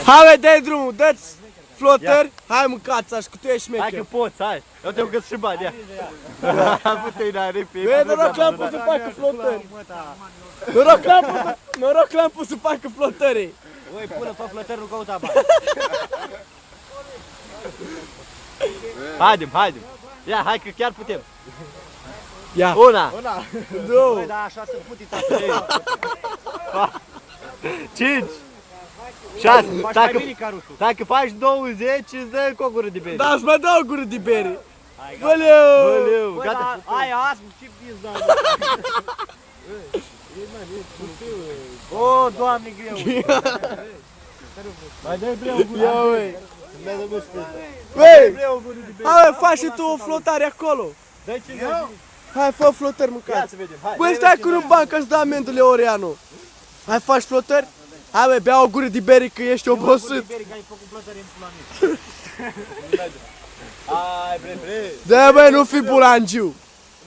Hai, dai drumul, dă-ți flotări. Hai, mâncați așa, că tu ești șmecher. Hai că poți, hai. Eu te-am găsit și bani, ia. Puteai n-are pe... Băi, noroc l-am pus să facă flotări. Noroc l-am pus să facă flotări. Oi, până fă flotări, nu căuta bani. Haidem. Ia, hai că chiar putem. Ia. Una. Două. Băi, dar așa se puti, tată. 5. 6. Dacă faci 20, îți dă cu o gură de bere. Da, îți mai dau o gură de bere. Băleu. Gata. Aia, asta, ce pizda. O, Doamne, greu. Mai dai breu o gură. Ia, băi. Băi, hai, faci și tu o flotare acolo. Dă-i 50. Hai, fă flotări, Ia mâncați. să vedem, hai. Băi, stai cu un ban că-ți dă amendule Oreanu. Hai, faci flotări? Hai, băi, bea o gură de bere că ești obosit. Hai, bre. Da, băi, nu fi bulangiu.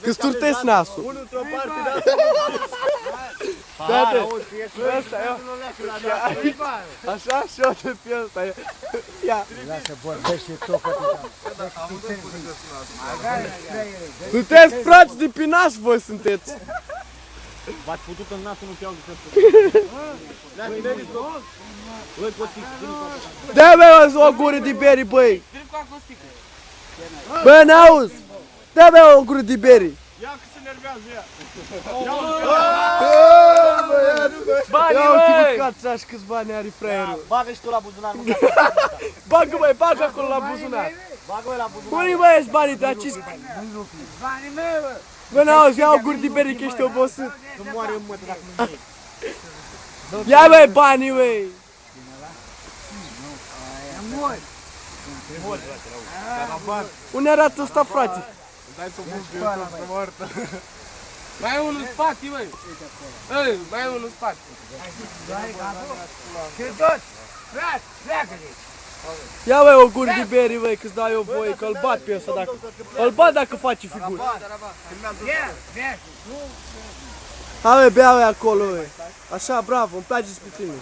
Că-ți turtesc nasul. Unul într-o parte, de asta. Da-te. Ăsta, Așa și eu te pe ăsta. Ia. Lasă, vorbește tot că Sunteți frați de pinas, voi sunteți. V-ați putut în nasul, nu te-au zis. Da, băi, o gură de beri, băi. Băi, n-auzi. Da, băi, o gură de beri. Ia că se nervează ea. Bani, ia uite, mâncați așa câți bani are fraierul. Bagă și tu la buzunar, Bagă, băi, bagă acolo la buzunar. Bagă-i la buzunar. Unii băi ești banii, dar ce... banii mei, bă! Bă, n-auzi, ia o gură de beri că ești obosit. Nu moare în mătă dacă nu iei. Ia, băi, banii, băi. Unde arată ăsta, frate? Dai să mult pe YouTube să moartă. Mai e unul în spate, măi. Ei, mai e unul în spate. Ce tot? Frate, pleacă-te! Ia, băi, o gură de beri, băi, că-ți dau eu voie, că îl bat pe ăsta dacă... Îl bat dacă face figuri. Ia, ia! Hai, băi, bea, băi, acolo, băi. Așa, bravo, îmi place despre tine.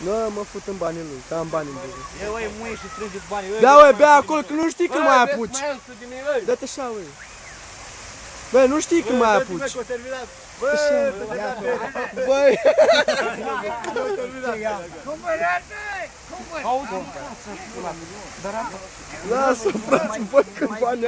Nu, mă fut în banii lui, că am bani în buzunar. E, oi, muie și strângeți banii. Bea, băi, bea acolo, că nu știi când mai apuci. Mai e 100 de mii, băi. Dă-te așa, băi. Băi, nu știi când mai apuci. Băi! Cumpărați! Cumpărați! Lasă, frate, băi, când bani